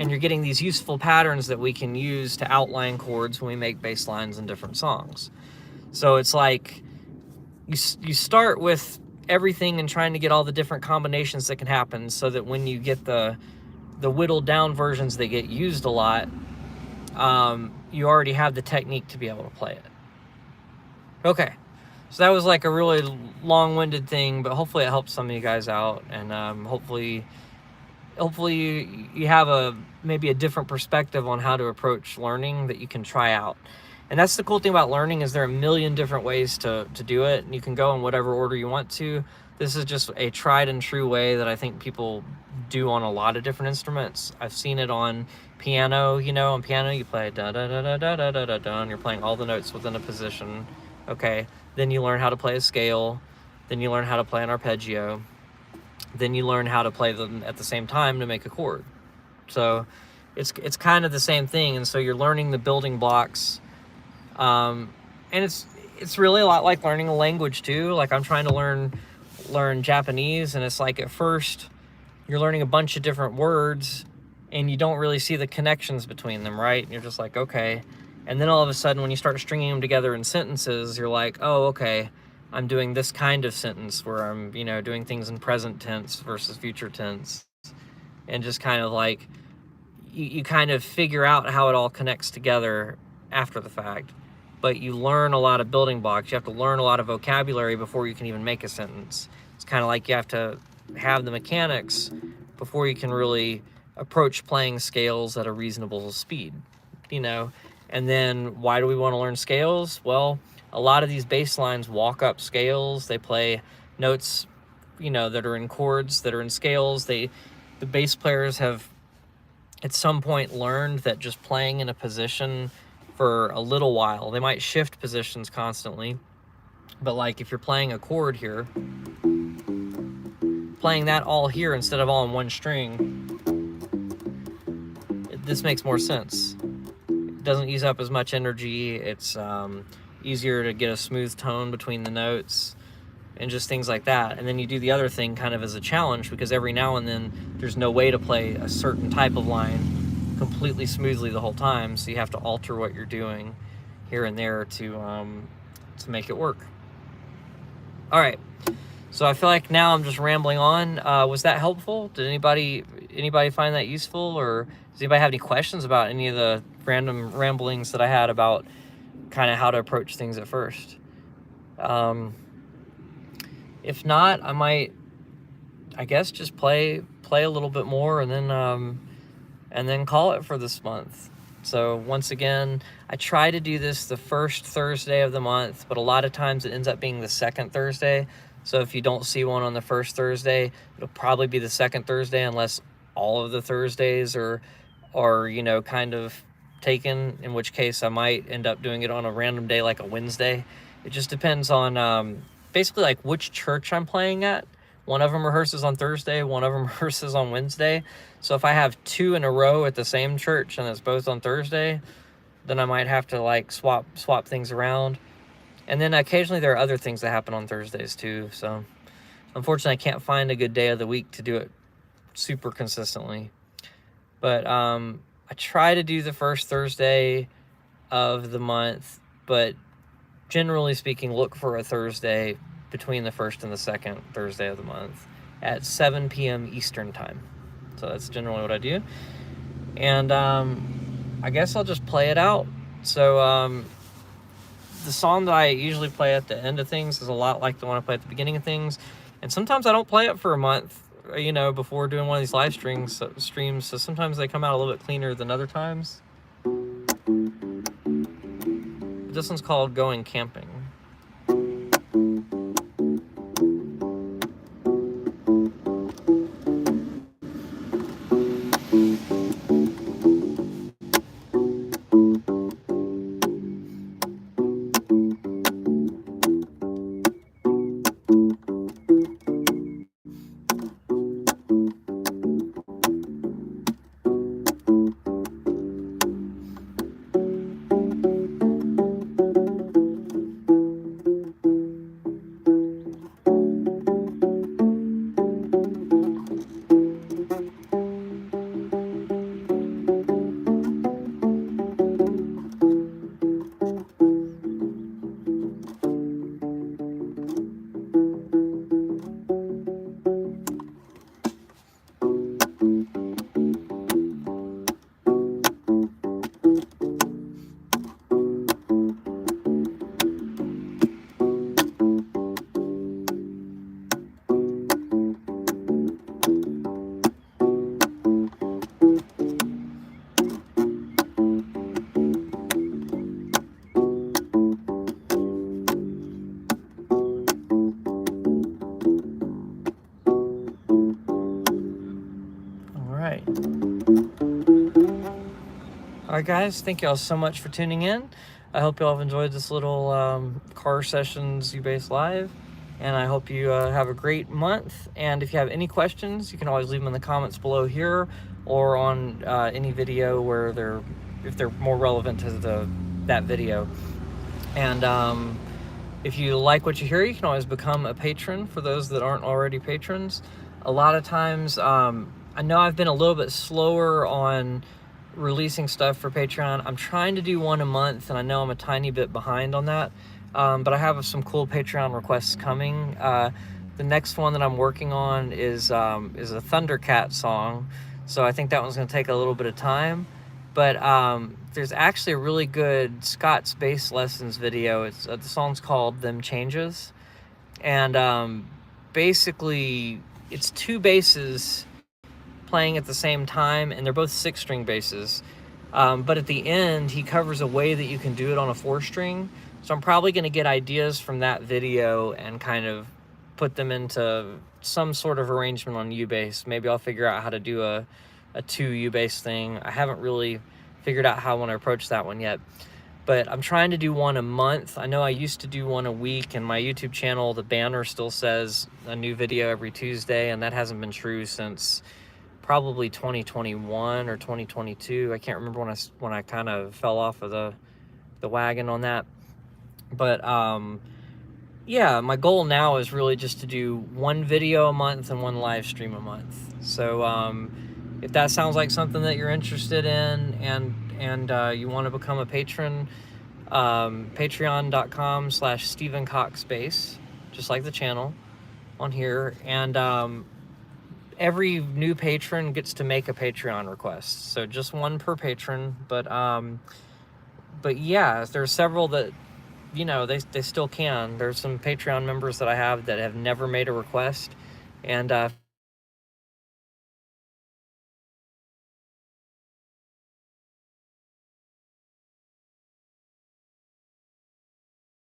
A: and you're getting these useful patterns that we can use to outline chords when we make bass lines in different songs. So it's like you start with everything and trying to get all the different combinations that can happen, so that when you get the whittled down versions that get used a lot, you already have the technique to be able to play it. Okay, so that was like a really long-winded thing, but hopefully it helps some of you guys out, and hopefully you have maybe a different perspective on how to approach learning that you can try out. And that's the cool thing about learning, is there are a million different ways to do it, and you can go in whatever order you want to. This is just a tried and true way that I think people do on a lot of different instruments. I've seen it on piano. On piano you play da da da da da da da da da, and you're playing all the notes within a position. Okay, then you learn how to play a scale, then you learn how to play an arpeggio, then you learn how to play them at the same time to make a chord. So it's kind of the same thing, and so you're learning the building blocks. And it's really a lot like learning a language too. Like I'm trying to learn Japanese, and it's like at first you're learning a bunch of different words and you don't really see the connections between them, right? And you're just like, okay. And then all of a sudden when you start stringing them together in sentences, you're like, oh, okay, I'm doing this kind of sentence where I'm, doing things in present tense versus future tense. And just kind of like, you kind of figure out how it all connects together after the fact. But you learn a lot of building blocks. You have to learn a lot of vocabulary before you can even make a sentence. It's kind of like you have to have the mechanics before you can really approach playing scales at a reasonable speed, And then why do we want to learn scales? Well, a lot of these bass lines walk up scales. They play notes, that are in chords, that are in scales. The bass players have at some point learned that just playing in a position for a little while, they might shift positions constantly, but like if you're playing a chord here, playing that all here instead of all in one string, this makes more sense. It doesn't use up as much energy. It's easier to get a smooth tone between the notes and just things like that. And then you do the other thing kind of as a challenge, because every now and then there's no way to play a certain type of line completely smoothly the whole time, so you have to alter what you're doing here and there to make it work. All right, so I feel like now I'm just rambling on. Was that helpful? Did anybody find that useful, or does anybody have any questions about any of the random ramblings that I had about kind of how to approach things at first? If not, I might, I guess, just play a little bit more and then call it for this month. So once again, I try to do this the first Thursday of the month, but a lot of times it ends up being the second Thursday. So if you don't see one on the first Thursday, it'll probably be the second Thursday, unless all of the Thursdays are kind of taken, in which case I might end up doing it on a random day like a Wednesday. It just depends on basically like which church I'm playing at. One of them rehearses on Thursday, one of them rehearses on Wednesday. So if I have two in a row at the same church and it's both on Thursday, then I might have to like swap things around. And then occasionally there are other things that happen on Thursdays too. So unfortunately I can't find a good day of the week to do it super consistently. But I try to do the first Thursday of the month, but generally speaking, look for a Thursday between the first and the second Thursday of the month at 7 p.m. Eastern time. So that's generally what I do. And I guess I'll just play it out. So the song that I usually play at the end of things is a lot like the one I play at the beginning of things. And sometimes I don't play it for a month, before doing one of these live streams. So sometimes they come out a little bit cleaner than other times. This one's called Going Camping. right. All right, guys. Thank y'all so much for tuning in. I hope y'all have enjoyed this little car sessions Ubase Live. And I hope you have a great month. And if you have any questions, you can always leave them in the comments below here or on any video where if they're more relevant to that video. And if you like what you hear, you can always become a patron for those that aren't already patrons. A lot of times, I know I've been a little bit slower on releasing stuff for Patreon. I'm trying to do one a month, and I know I'm a tiny bit behind on that. But I have some cool Patreon requests coming. The next one that I'm working on is a Thundercat song, so I think that one's going to take a little bit of time. But there's actually a really good Scott's bass lessons video. The song's called "Them Changes," and basically it's two basses playing at the same time, and they're both 6-string basses. But at the end, he covers a way that you can do it on a 4-string. So I'm probably going to get ideas from that video and kind of put them into some sort of arrangement on Ubase. Maybe I'll figure out how to do a 2 Ubase thing. I haven't really figured out how I want to approach that one yet. But I'm trying to do one a month. I know I used to do one a week, and my YouTube channel, the banner still says a new video every Tuesday, and that hasn't been true since probably 2021 or 2022. I can't remember when I kind of fell off of the wagon on that. But yeah, my goal now is really just to do one video a month and one live stream a month. So if that sounds like something that you're interested in, and you want to become a patron, patreon.com/StephenCoxBass, just like the channel on here. And every new patron gets to make a Patreon request, so just one per patron. But yeah, there's several that, you know, they still can. There's some Patreon members that I have that have never made a request, and if